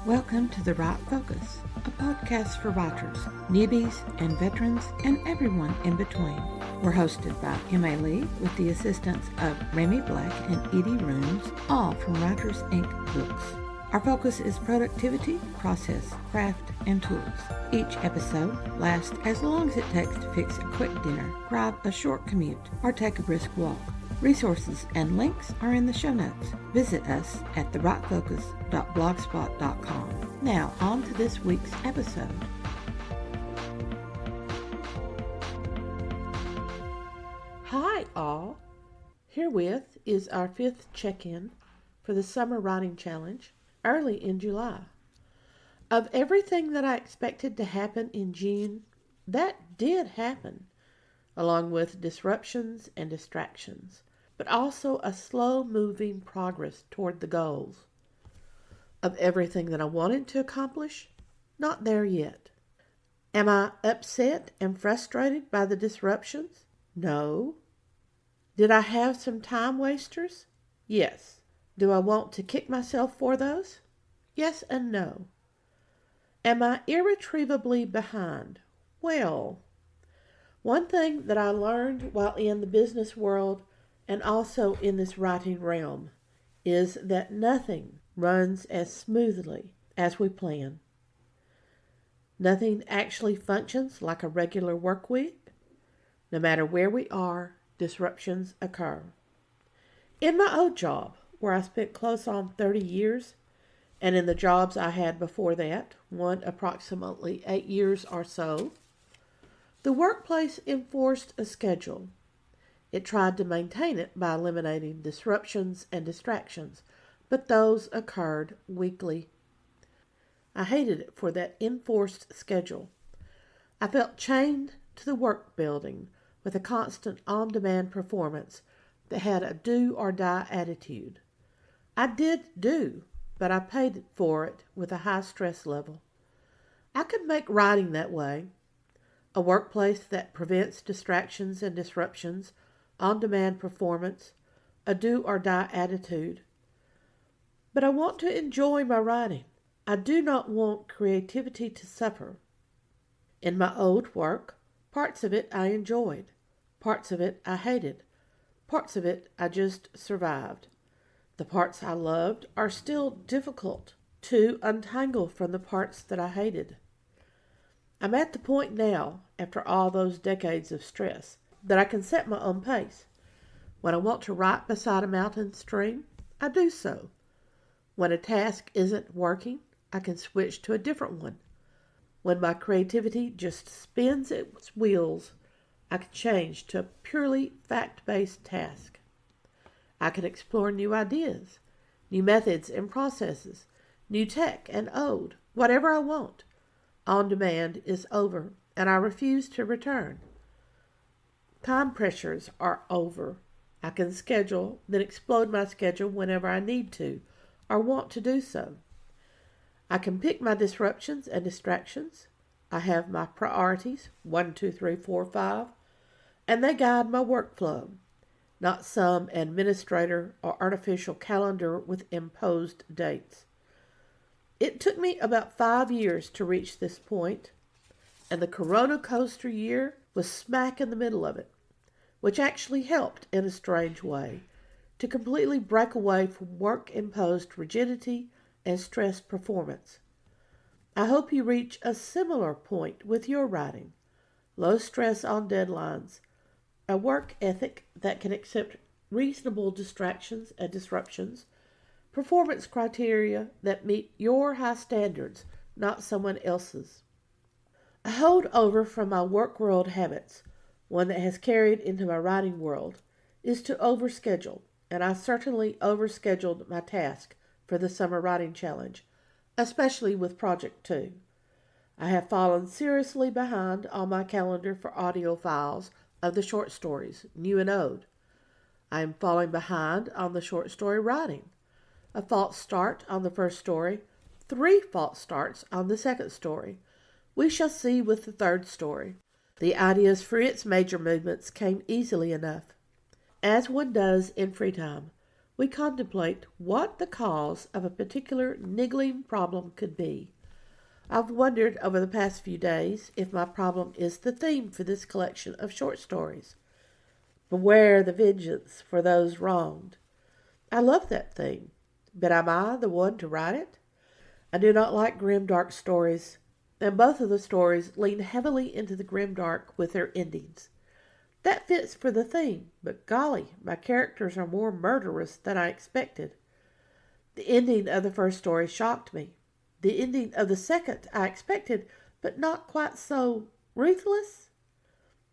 Welcome to The Right Focus, a podcast for writers, newbies and veterans, and everyone in between. We're hosted by M.A. Lee with the assistance of Remy Black and Edie Rooms, all from Writers Inc. books. Our focus is productivity, process, craft, and tools. Each episode lasts as long as it takes to fix a quick dinner, drive a short commute, or take a brisk walk. Resources and links are in the show notes. Visit us at therightfocus.blogspot.com. Now, on to this week's episode. Hi, all. Herewith is our 5th check-in for the Summer Writing Challenge, early in July. Of everything that I expected to happen in June, that did happen, along with disruptions and distractions, but also a slow-moving progress toward the goals. Of everything that I wanted to accomplish, not there yet. Am I upset and frustrated by the disruptions? No. Did I have some time wasters? Yes. Do I want to kick myself for those? Yes and no. Am I irretrievably behind? Well, one thing that I learned while in the business world and also in this writing realm is that nothing runs as smoothly as we plan. Nothing actually functions like a regular work week. No matter where we are, disruptions occur. In my old job, where I spent close on 30 years, and in the jobs I had before that, one approximately 8 years or so, the workplace enforced a schedule. It tried to maintain it by eliminating disruptions and distractions, but those occurred weekly. I hated it for that enforced schedule. I felt chained to the work building with a constant on-demand performance that had a do-or-die attitude. I did do, but I paid for it with a high stress level. I could make writing that way. A workplace that prevents distractions and disruptions, on-demand performance, a do-or-die attitude. But I want to enjoy my writing. I do not want creativity to suffer. In my old work, parts of it I enjoyed. Parts of it I hated. Parts of it I just survived. The parts I loved are still difficult to untangle from the parts that I hated. I'm at the point now, after all those decades of stress, that I can set my own pace. When I want to write beside a mountain stream, I do so. When a task isn't working, I can switch to a different one. When my creativity just spins its wheels, I can change to a purely fact-based task. I can explore new ideas, new methods and processes, new tech and ode, whatever I want. On demand is over, and I refuse to return. Time pressures are over. I can schedule, then explode my schedule whenever I need to, or want to do so. I can pick my disruptions and distractions. I have my priorities, 1, 2, 3, 4, 5, and they guide my workflow, not some administrator or artificial calendar with imposed dates. It took me about 5 years to reach this point, and the Corona Coaster year was smack in the middle of it, which actually helped in a strange way to completely break away from work-imposed rigidity and stressed performance. I hope you reach a similar point with your writing. Low stress on deadlines, a work ethic that can accept reasonable distractions and disruptions, performance criteria that meet your high standards, not someone else's. A holdover from my work world habits, one that has carried into my writing world, is to overschedule, and I certainly overscheduled my task for the Summer Writing Challenge, especially with Project 2. I have fallen seriously behind on my calendar for audio files of the short stories, new and ode. I am falling behind on the short story writing. A false start on the first story, 3 false starts on the second story. We shall see with the third story. The ideas for its major movements came easily enough. As one does in free time, we contemplate what the cause of a particular niggling problem could be. I've wondered over the past few days if my problem is the theme for this collection of short stories. Beware the vengeance for those wronged. I love that theme, but am I the one to write it? I do not like grim dark stories, and both of the stories lean heavily into the grim dark with their endings. That fits for the theme, but golly, my characters are more murderous than I expected. The ending of the first story shocked me. The ending of the second I expected, but not quite so ruthless.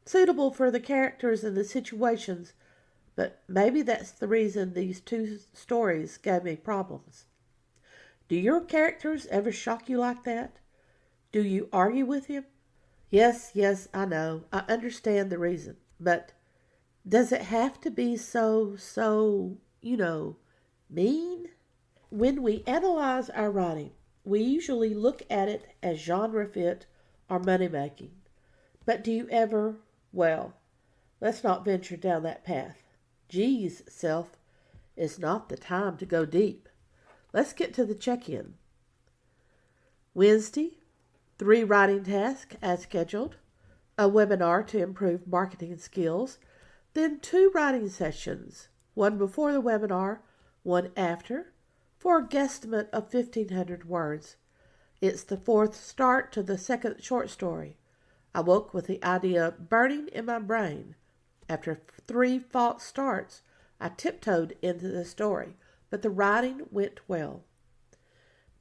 Suitable for the characters and the situations, but maybe that's the reason these two stories gave me problems. Do your characters ever shock you like that? Do you argue with him? Yes, I know. I understand the reason. But does it have to be so, mean? When we analyze our writing, we usually look at it as genre fit or money making. But do you ever, well, let's not venture down that path. Geez, self, it's not the time to go deep. Let's get to the check-in. Wednesday, 3 writing tasks as scheduled, a webinar to improve marketing skills, then 2 writing sessions, one before the webinar, one after, for a guesstimate of 1,500 words. It's the 4th start to the 2nd short story. I woke with the idea burning in my brain. After 3 false starts, I tiptoed into the story, but the writing went well.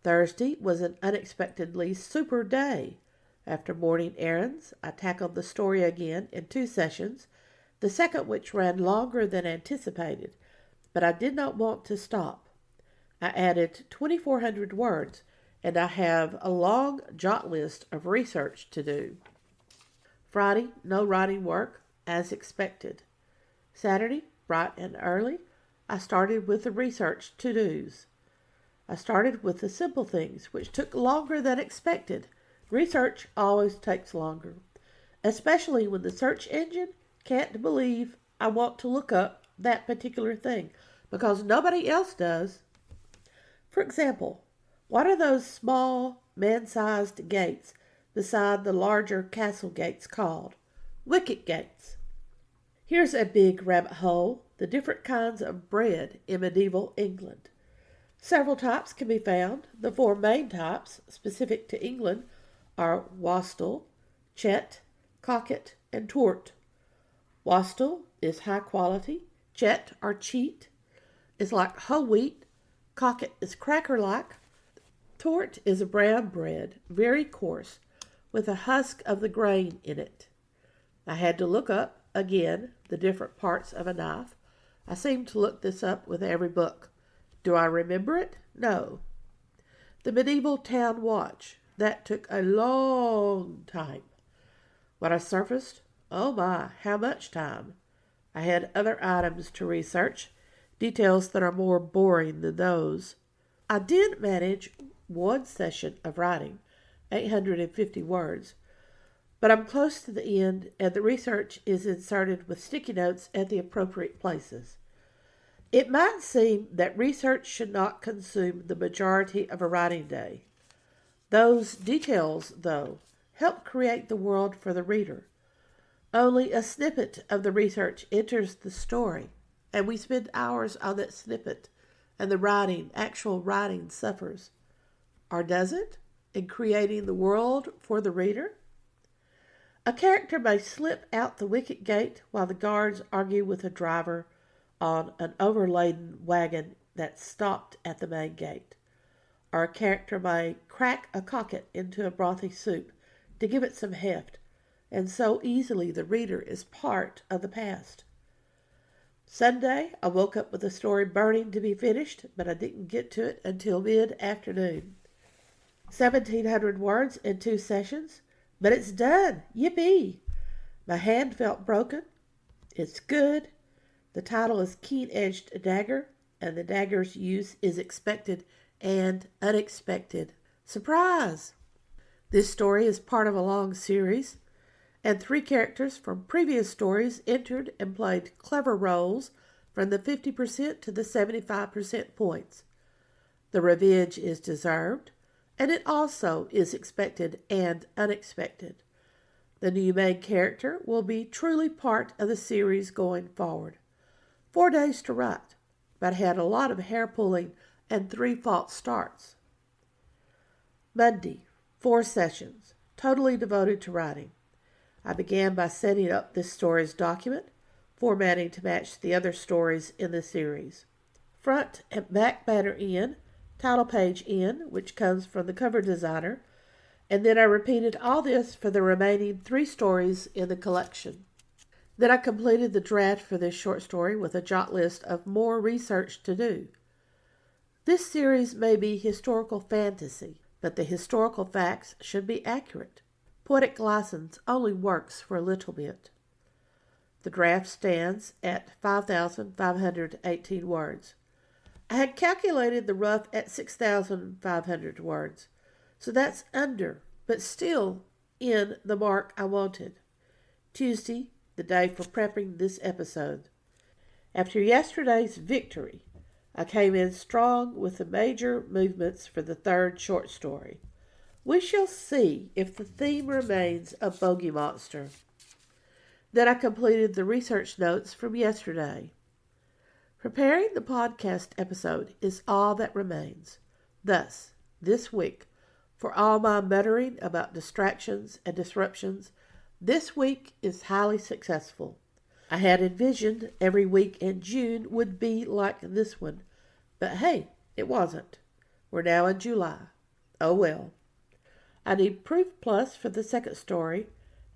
Thursday was an unexpectedly super day. After morning errands, I tackled the story again in 2 sessions, the second which ran longer than anticipated, but I did not want to stop. I added 2,400 words, and I have a long jot list of research to do. Friday, no writing work, as expected. Saturday, bright and early, I started with the research to-dos. I started with the simple things, which took longer than expected. Research always takes longer, especially when the search engine can't believe I want to look up that particular thing, because nobody else does. For example, what are those small, man-sized gates beside the larger castle gates called? Wicket gates. Here's a big rabbit hole, the different kinds of bread in medieval England. Several types can be found. The 4 main types, specific to England, are wastel, chet, cocket, and tort. Wastel is high quality. Chet, or cheat, is like whole wheat. Cocket is cracker-like. Tort is a brown bread, very coarse, with a husk of the grain in it. I had to look up, again, the different parts of a knife. I seem to look this up with every book. Do I remember it? No. The medieval town watch. That took a long time. When I surfaced, oh my, how much time. I had other items to research, details that are more boring than those. I did manage 1 session of writing, 850 words, but I'm close to the end and the research is inserted with sticky notes at the appropriate places. It might seem that research should not consume the majority of a writing day. Those details, though, help create the world for the reader. Only a snippet of the research enters the story, and we spend hours on that snippet, and the actual writing suffers. Or does it, in creating the world for the reader? A character may slip out the wicket gate while the guards argue with a driver on an overladen wagon that stopped at the main gate. Or a character may crack a cocket into a brothy soup to give it some heft, and so easily the reader is part of the past. Sunday, I woke up with a story burning to be finished, but I didn't get to it until mid-afternoon. 1,700 words in 2 sessions, but it's done. Yippee! My hand felt broken. It's good. The title is Keen-Edged Dagger, and the dagger's use is expected and unexpected. Surprise! This story is part of a long series, and 3 characters from previous stories entered and played clever roles from the 50% to the 75% points. The revenge is deserved, and it also is expected and unexpected. The new main character will be truly part of the series going forward. 4 days to write, but I had a lot of hair pulling and 3 false starts. Monday, 4 sessions, totally devoted to writing. I began by setting up this story's document, formatting to match the other stories in the series. Front and back banner in, title page in, which comes from the cover designer, and then I repeated all this for the remaining 3 stories in the collection. Then I completed the draft for this short story with a jot list of more research to do. This series may be historical fantasy, but the historical facts should be accurate. Poetic license only works for a little bit. The draft stands at 5,518 words. I had calculated the rough at 6,500 words, so that's under, but still in the mark I wanted. Tuesday, the day for prepping this episode. After yesterday's victory, I came in strong with the major movements for the 3rd short story. We shall see if the theme remains a bogey monster. Then I completed the research notes from yesterday. Preparing the podcast episode is all that remains. Thus, this week, for all my muttering about distractions and disruptions, this week is highly successful. I had envisioned every week in June would be like this one, but hey, it wasn't. We're now in July. Oh well. I need proof plus for the 2nd story,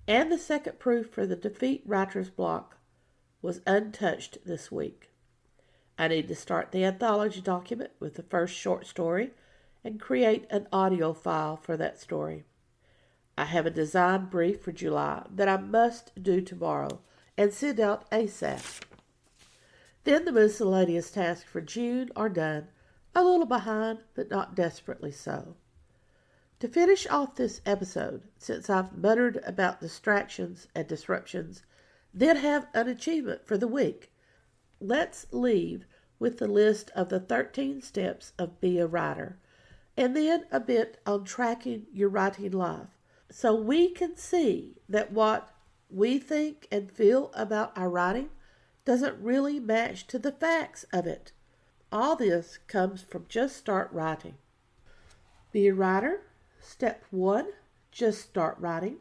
and the 2nd proof for the Defeat Writer's Block was untouched this week. I need to start the anthology document with the 1st short story and create an audio file for that story. I have a design brief for July that I must do tomorrow and send out ASAP. Then the miscellaneous tasks for June are done, a little behind, but not desperately so. To finish off this episode, since I've muttered about distractions and disruptions, then have an achievement for the week, let's leave with the list of the 13 steps of Be a Writer, and then a bit on tracking your writing life, so we can see that what we think and feel about our writing doesn't really match to the facts of it. All this comes from just start writing. Be a writer. Step 1, just start writing.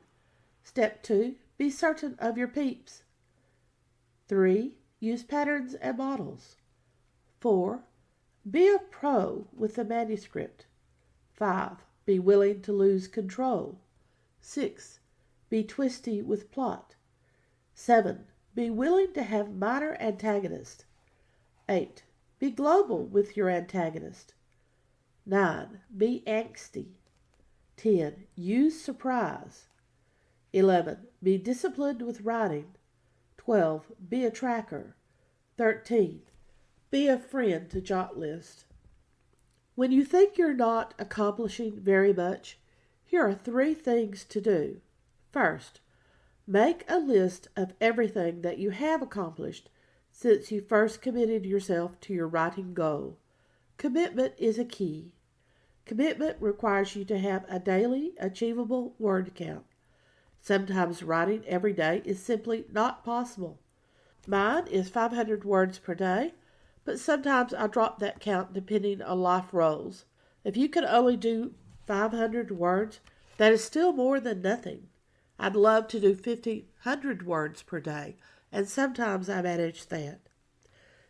Step 2, be certain of your peeps. 3, use patterns and models. 4, be a pro with the manuscript. 5, be willing to lose control. 6, be twisty with plot. 7, be willing to have minor antagonist. 8, be global with your antagonist. 9, be angsty. 10, use surprise. 11, be disciplined with writing. 12, be a tracker. 13, be a friend to jot list. When you think you're not accomplishing very much, here are 3 things to do. First, make a list of everything that you have accomplished since you first committed yourself to your writing goal. Commitment is a key. Commitment requires you to have a daily, achievable word count. Sometimes writing every day is simply not possible. Mine is 500 words per day, but sometimes I drop that count depending on life roles. If you can only do 500 words, that is still more than nothing. I'd love to do 1,500 words per day, and sometimes I manage that.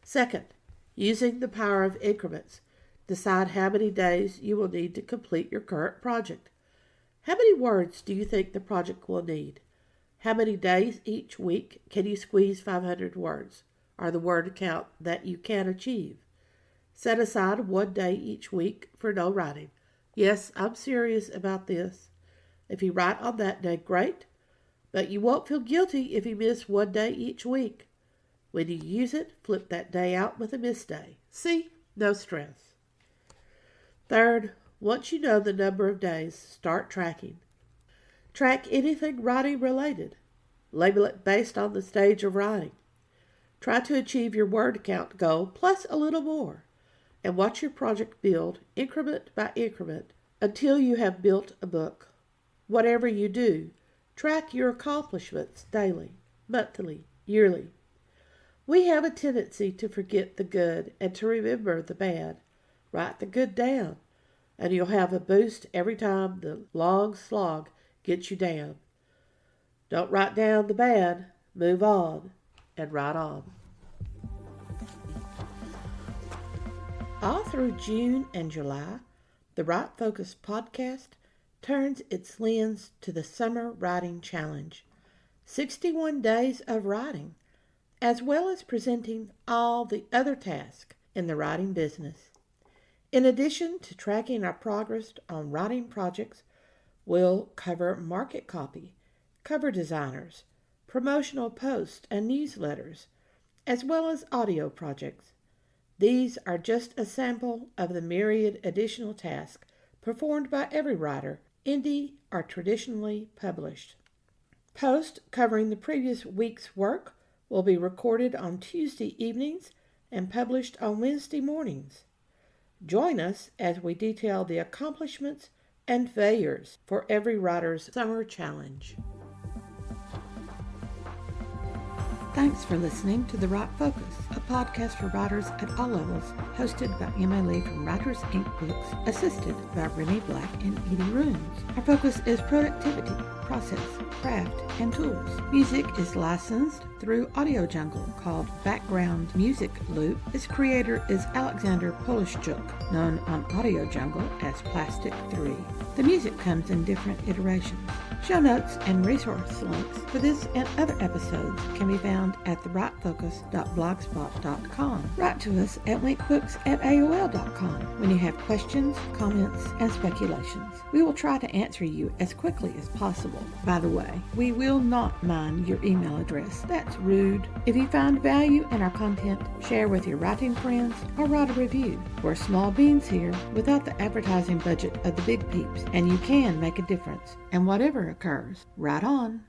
Second, using the power of increments. Decide how many days you will need to complete your current project. How many words do you think the project will need? How many days each week can you squeeze 500 words, or the word count that you can achieve? Set aside 1 day each week for no writing. Yes, I'm serious about this. If you write on that day, great, but you won't feel guilty if you miss 1 day each week. When you use it, flip that day out with a missed day. See? No stress. Third, once you know the number of days, start tracking. Track anything writing related. Label it based on the stage of writing. Try to achieve your word count goal plus a little more, and watch your project build increment by increment until you have built a book. Whatever you do, track your accomplishments daily, monthly, yearly. We have a tendency to forget the good and to remember the bad. Write the good down, and you'll have a boost every time the long slog gets you down. Don't write down the bad, move on, and write on. All through June and July, the Write Focus podcast turns its lens to the Summer Writing Challenge, 61 days of writing, as well as presenting all the other tasks in the writing business. In addition to tracking our progress on writing projects, we'll cover market copy, cover designers, promotional posts and newsletters, as well as audio projects. These are just a sample of the myriad additional tasks performed by every writer, indie or traditionally published. Posts covering the previous week's work will be recorded on Tuesday evenings and published on Wednesday mornings. Join us as we detail the accomplishments and failures for every writer's summer challenge. Thanks for listening to The Write Focus, a podcast for writers at all levels, hosted by Emma Lee from Writers Inc. Books, assisted by Renee Black and Edie Runes. Our focus is productivity, process, craft, and tools. Music is licensed through Audio Jungle, called Background Music Loop. Its creator is Alexander Polishchuk, known on Audio Jungle as Plastic 3. The music comes in different iterations. Show notes and resource links for this and other episodes can be found at thewritefocus.blogspot.com. Write to us at linkbooks@aol.com when you have questions, comments, and speculations. We will try to answer you as quickly as possible. By the way, we will not mind your email address. That's rude. If you find value in our content, share with your writing friends or write a review. We're small beans here without the advertising budget of the big peeps, and you can make a difference. And whatever occurs, write on.